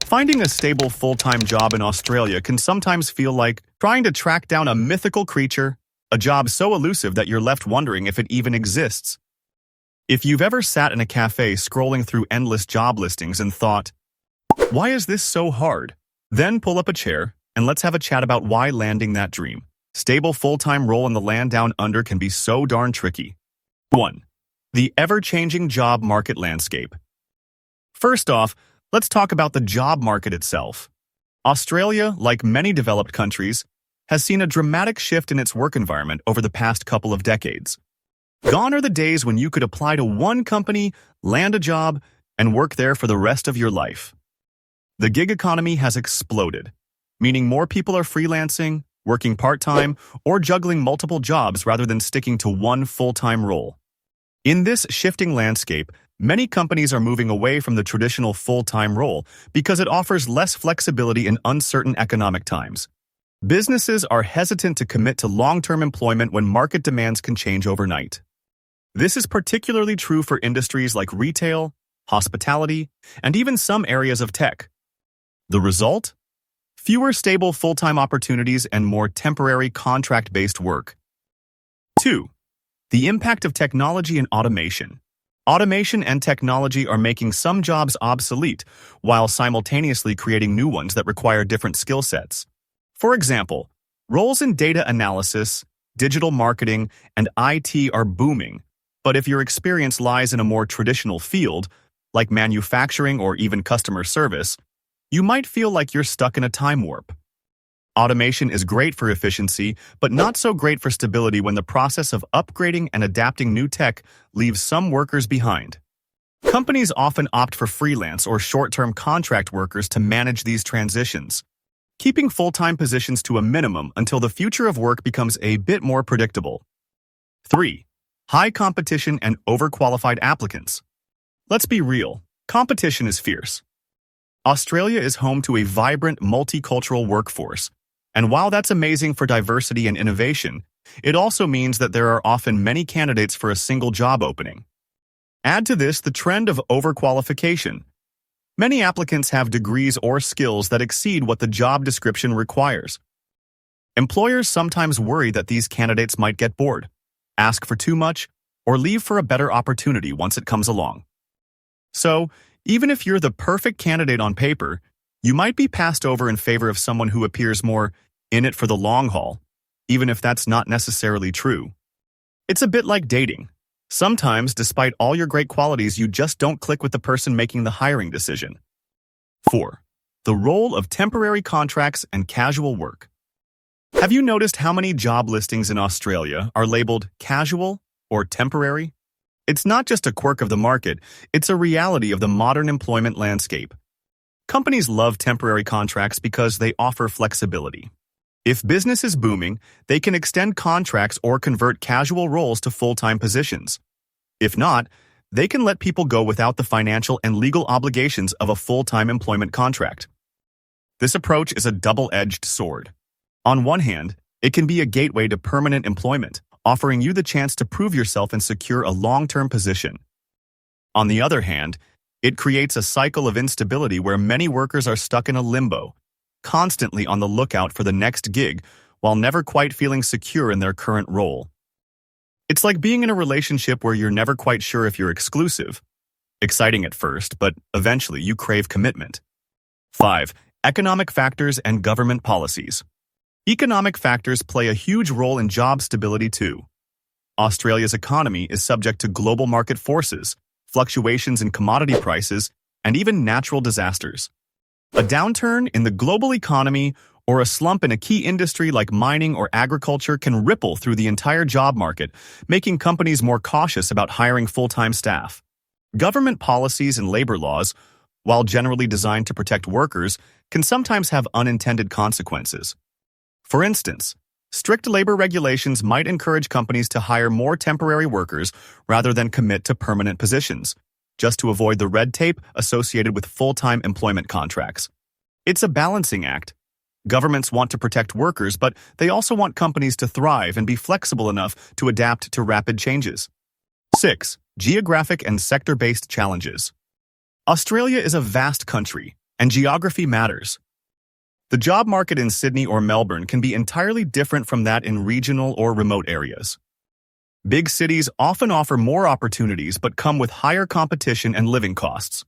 Finding a stable full-time job in Australia can sometimes feel like trying to track down a mythical creature, a job so elusive that you're left wondering if it even exists. If you've ever sat in a cafe scrolling through endless job listings and thought, "Why is this so hard?" Then pull up a chair and let's have a chat about why landing that dream, stable full-time role in the land down under can be so darn tricky. 1. The ever-changing job market landscape. First off, let's talk about the job market itself. Australia, like many developed countries, has seen a dramatic shift in its work environment over the past couple of decades. Gone are the days when you could apply to one company, land a job, and work there for the rest of your life. The gig economy has exploded, meaning more people are freelancing, working part-time, or juggling multiple jobs rather than sticking to one full-time role. In this shifting landscape, many companies are moving away from the traditional full-time role because it offers less flexibility in uncertain economic times. Businesses are hesitant to commit to long-term employment when market demands can change overnight. This is particularly true for industries like retail, hospitality, and even some areas of tech. The result? Fewer stable full-time opportunities and more temporary contract-based work. 2. The impact of technology and automation. Automation and technology are making some jobs obsolete, while simultaneously creating new ones that require different skill sets. For example, roles in data analysis, digital marketing, and IT are booming, but if your experience lies in a more traditional field, like manufacturing or even customer service, you might feel like you're stuck in a time warp. Automation is great for efficiency, but not so great for stability when the process of upgrading and adapting new tech leaves some workers behind. Companies often opt for freelance or short-term contract workers to manage these transitions, keeping full-time positions to a minimum until the future of work becomes a bit more predictable. 3. High competition and overqualified applicants. Let's be real, competition is fierce. Australia is home to a vibrant multicultural workforce, and while that's amazing for diversity and innovation, it also means that there are often many candidates for a single job opening. Add to this the trend of overqualification. Many applicants have degrees or skills that exceed what the job description requires. Employers sometimes worry that these candidates might get bored, ask for too much, or leave for a better opportunity once it comes along. So, even if you're the perfect candidate on paper, you might be passed over in favor of someone who appears more in it for the long haul, even if that's not necessarily true. It's a bit like dating. Sometimes, despite all your great qualities, you just don't click with the person making the hiring decision. 4. The role of temporary contracts and casual work. Have you noticed how many job listings in Australia are labeled casual or temporary? It's not just a quirk of the market, it's a reality of the modern employment landscape. Companies love temporary contracts because they offer flexibility. If business is booming, they can extend contracts or convert casual roles to full-time positions. If not, they can let people go without the financial and legal obligations of a full-time employment contract. This approach is a double-edged sword. On one hand, it can be a gateway to permanent employment, offering you the chance to prove yourself and secure a long-term position. On the other hand, it creates a cycle of instability where many workers are stuck in a limbo, constantly on the lookout for the next gig while never quite feeling secure in their current role. It's like being in a relationship where you're never quite sure if you're exclusive. Exciting at first, but eventually you crave commitment. 5. Economic factors and government policies. Economic factors play a huge role in job stability too. Australia's economy is subject to global market forces, fluctuations in commodity prices, and even natural disasters. A downturn in the global economy or a slump in a key industry like mining or agriculture can ripple through the entire job market, making companies more cautious about hiring full-time staff. Government policies and labor laws, while generally designed to protect workers, can sometimes have unintended consequences. For instance, strict labor regulations might encourage companies to hire more temporary workers rather than commit to permanent positions, just to avoid the red tape associated with full-time employment contracts. It's a balancing act. Governments want to protect workers, but they also want companies to thrive and be flexible enough to adapt to rapid changes. 6. Geographic and sector-based challenges. Australia is a vast country, And geography matters. The job market in Sydney or Melbourne can be entirely different from that in regional or remote areas. Big cities often offer more opportunities but come with higher competition and living costs.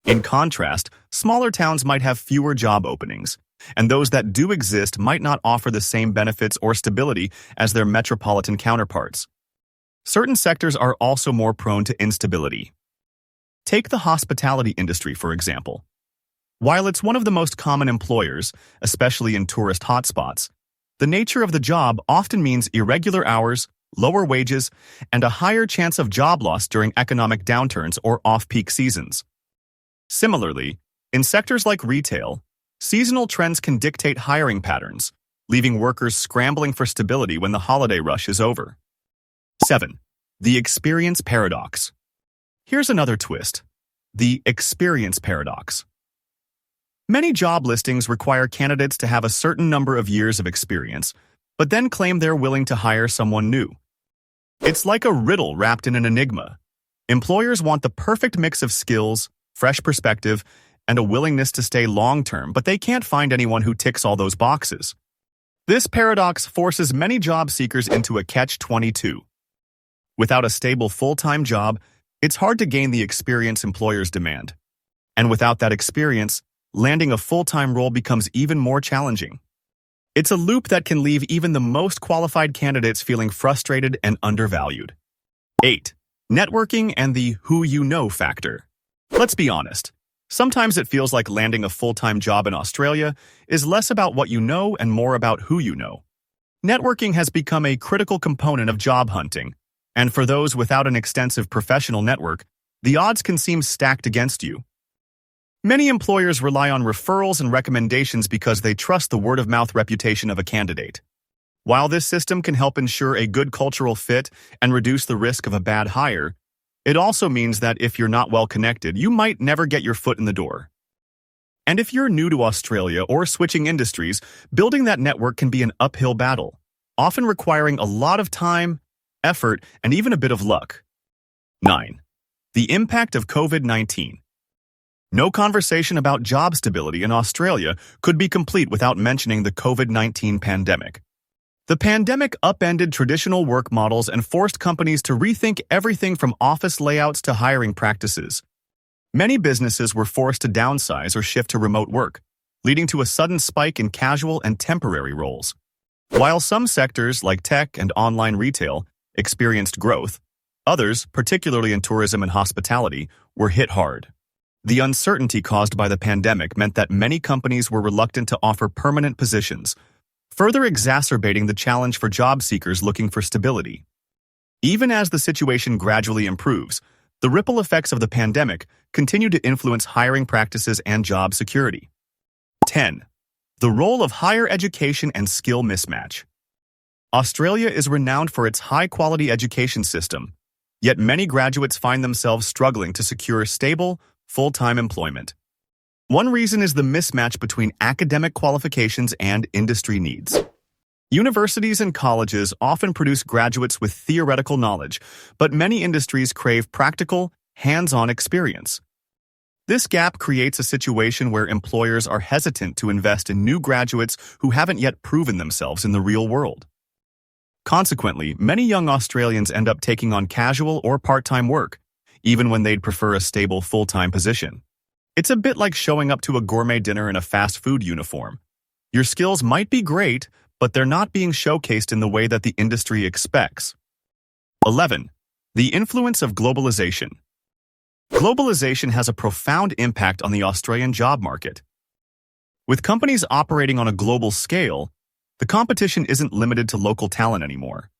In contrast, smaller towns might have fewer job openings, and those that do exist might not offer the same benefits or stability as their metropolitan counterparts. Certain sectors are also more prone to instability. Take the hospitality industry, for example. While it's one of the most common employers, especially in tourist hotspots, the nature of the job often means irregular hours, lower wages, and a higher chance of job loss during economic downturns or off-peak seasons. Similarly, in sectors like retail, seasonal trends can dictate hiring patterns, leaving workers scrambling for stability when the holiday rush is over. 7. The experience paradox. Here's another twist. The experience paradox. Many job listings require candidates to have a certain number of years of experience, but then claim they're willing to hire someone new. It's like a riddle wrapped in an enigma. Employers want the perfect mix of skills, fresh perspective, and a willingness to stay long-term, but they can't find anyone who ticks all those boxes. This paradox forces many job seekers into a catch-22. Without a stable full-time job, it's hard to gain the experience employers demand. And without that experience, landing a full-time role becomes even more challenging. It's a loop that can leave even the most qualified candidates feeling frustrated and undervalued. 8. Networking and the who you know factor. Let's be honest. Sometimes it feels like landing a full-time job in Australia is less about what you know and more about who you know. Networking has become a critical component of job hunting, and for those without an extensive professional network, the odds can seem stacked against you. Many employers rely on referrals and recommendations because they trust the word-of-mouth reputation of a candidate. While this system can help ensure a good cultural fit and reduce the risk of a bad hire, it also means that if you're not well connected, you might never get your foot in the door. And if you're new to Australia or switching industries, building that network can be an uphill battle, often requiring a lot of time, effort, and even a bit of luck. 9. The impact of COVID-19. No conversation about job stability in Australia could be complete without mentioning the COVID-19 pandemic. The pandemic upended traditional work models and forced companies to rethink everything from office layouts to hiring practices. Many businesses were forced to downsize or shift to remote work, leading to a sudden spike in casual and temporary roles. While some sectors, like tech and online retail, experienced growth, others, particularly in tourism and hospitality, were hit hard. The uncertainty caused by the pandemic meant that many companies were reluctant to offer permanent positions, further exacerbating the challenge for job seekers looking for stability. Even as the situation gradually improves, the ripple effects of the pandemic continue to influence hiring practices and job security. 10. The role of higher education and skill mismatch. Australia is renowned for its high-quality education system, yet many graduates find themselves struggling to secure stable, full-time employment. One reason is the mismatch between academic qualifications and industry needs. Universities and colleges often produce graduates with theoretical knowledge, but many industries crave practical, hands-on experience. This gap creates a situation where employers are hesitant to invest in new graduates who haven't yet proven themselves in the real world. Consequently, many young Australians end up taking on casual or part-time work, even when they'd prefer a stable full-time position. It's a bit like showing up to a gourmet dinner in a fast food uniform. Your skills might be great, but they're not being showcased in the way that the industry expects. 11. The influence of globalization. Globalization has a profound impact on the Australian job market. With companies operating on a global scale, the competition isn't limited to local talent anymore.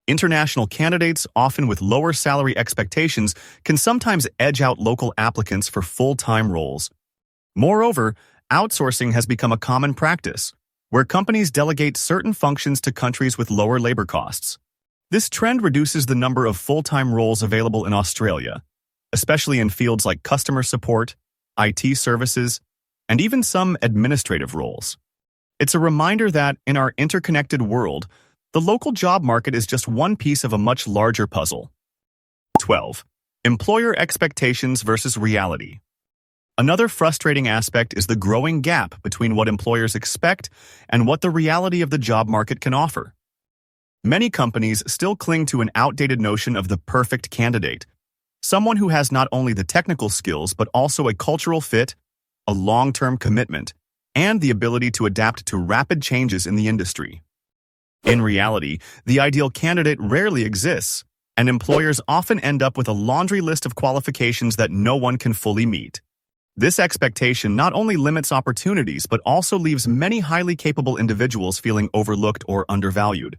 International candidates, often with lower salary expectations, can sometimes edge out local applicants for full-time roles. Moreover, outsourcing has become a common practice, where companies delegate certain functions to countries with lower labor costs. This trend reduces the number of full-time roles available in Australia, especially in fields like customer support, IT services, and even some administrative roles. It's a reminder that, in our interconnected world, the local job market is just one piece of a much larger puzzle. 12. Employer expectations versus reality. Another frustrating aspect is the growing gap between what employers expect and what the reality of the job market can offer. Many companies still cling to an outdated notion of the perfect candidate, someone who has not only the technical skills but also a cultural fit, a long-term commitment, and the ability to adapt to rapid changes in the industry. In reality, the ideal candidate rarely exists, and employers often end up with a laundry list of qualifications that no one can fully meet. This expectation not only limits opportunities but also leaves many highly capable individuals feeling overlooked or undervalued.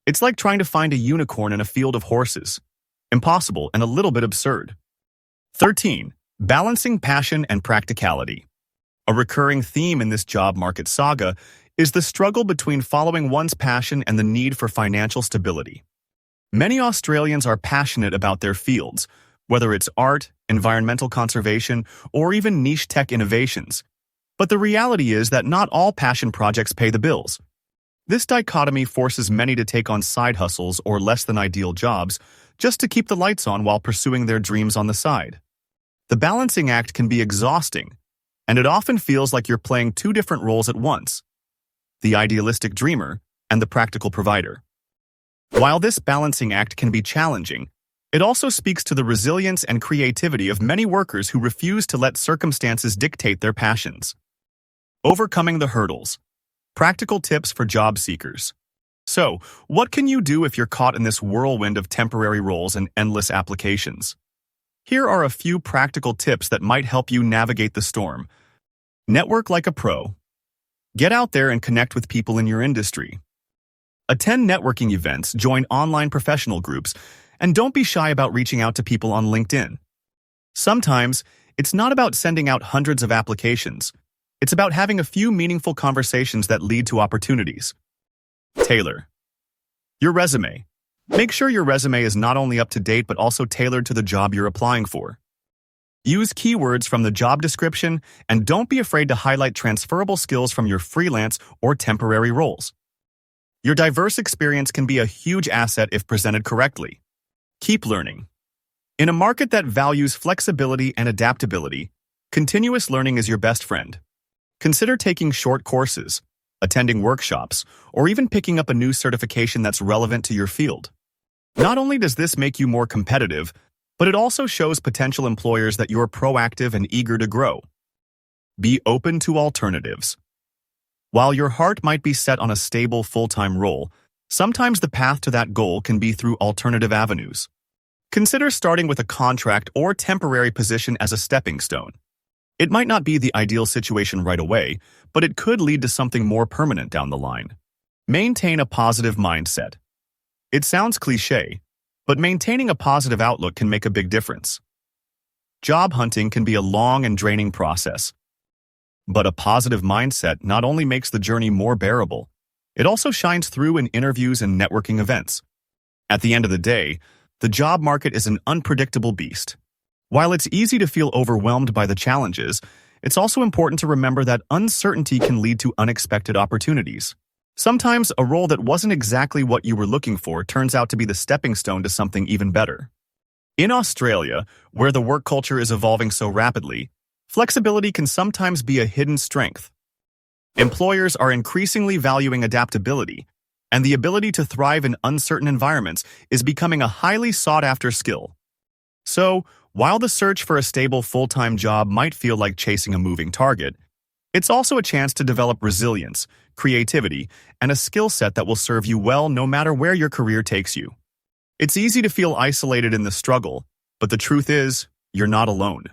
It's like trying to find a unicorn in a field of horses. Impossible and a little bit absurd. 13. Balancing passion and practicality. A recurring theme in this job market saga is the struggle between following one's passion and the need for financial stability. Many Australians are passionate about their fields, whether it's art, environmental conservation, or even niche tech innovations. But the reality is that not all passion projects pay the bills. This dichotomy forces many to take on side hustles or less-than-ideal jobs just to keep the lights on while pursuing their dreams on the side. The balancing act can be exhausting, and it often feels like you're playing two different roles at once: the idealistic dreamer and the practical provider. While this balancing act can be challenging, it also speaks to the resilience and creativity of many workers who refuse to let circumstances dictate their passions. Overcoming the hurdles. Practical tips for job seekers. So, what can you do if you're caught in this whirlwind of temporary roles and endless applications? Here are a few practical tips that might help you navigate the storm. Network like a pro. Get out there and connect with people in your industry. Attend networking events, join online professional groups, and don't be shy about reaching out to people on LinkedIn. Sometimes, it's not about sending out hundreds of applications. It's about having a few meaningful conversations that lead to opportunities. Tailor your resume. Make sure your resume is not only up to date but also tailored to the job you're applying for. Use keywords from the job description, and don't be afraid to highlight transferable skills from your freelance or temporary roles. Your diverse experience can be a huge asset if presented correctly. Keep learning. In a market that values flexibility and adaptability, continuous learning is your best friend. Consider taking short courses, attending workshops, or even picking up a new certification that's relevant to your field. Not only does this make you more competitive, but it also shows potential employers that you're proactive and eager to grow. Be open to alternatives. While your heart might be set on a stable full-time role, sometimes the path to that goal can be through alternative avenues. Consider starting with a contract or temporary position as a stepping stone. It might not be the ideal situation right away, but it could lead to something more permanent down the line. Maintain a positive mindset. It sounds cliché, but maintaining a positive outlook can make a big difference. Job hunting can be a long and draining process, but a positive mindset not only makes the journey more bearable, it also shines through in interviews and networking events. At the end of the day, the job market is an unpredictable beast. While it's easy to feel overwhelmed by the challenges, it's also important to remember that uncertainty can lead to unexpected opportunities. Sometimes a role that wasn't exactly what you were looking for turns out to be the stepping stone to something even better. In Australia, where the work culture is evolving so rapidly, flexibility can sometimes be a hidden strength. Employers are increasingly valuing adaptability, and the ability to thrive in uncertain environments is becoming a highly sought-after skill. So, while the search for a stable full-time job might feel like chasing a moving target, it's also a chance to develop resilience, creativity, and a skill set that will serve you well no matter where your career takes you. It's easy to feel isolated in the struggle, but the truth is, you're not alone.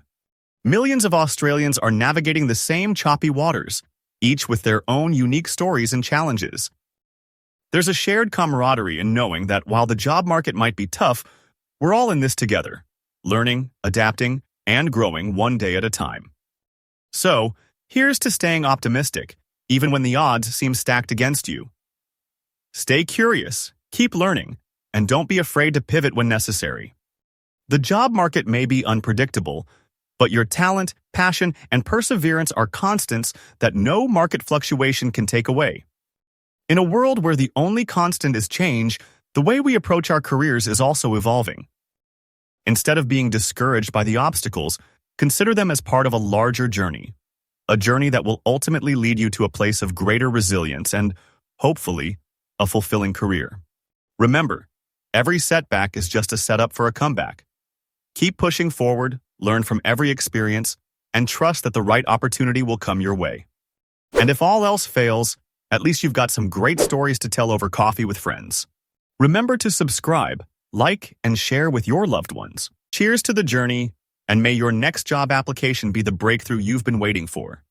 Millions of Australians are navigating the same choppy waters, each with their own unique stories and challenges. There's a shared camaraderie in knowing that while the job market might be tough, we're all in this together, learning, adapting, and growing one day at a time. So, here's to staying optimistic, even when the odds seem stacked against you. Stay curious, keep learning, and don't be afraid to pivot when necessary. The job market may be unpredictable, but your talent, passion, and perseverance are constants that no market fluctuation can take away. In a world where the only constant is change, the way we approach our careers is also evolving. Instead of being discouraged by the obstacles, Consider them as part of a larger journey, a journey that will ultimately lead you to a place of greater resilience and, hopefully, a fulfilling career. Remember, every setback is just a setup for a comeback. Keep pushing forward, learn from every experience, and trust that the right opportunity will come your way. And if all else fails, at least you've got some great stories to tell over coffee with friends. Remember to subscribe, like, and share with your loved ones. Cheers to the journey, and may your next job application be the breakthrough you've been waiting for.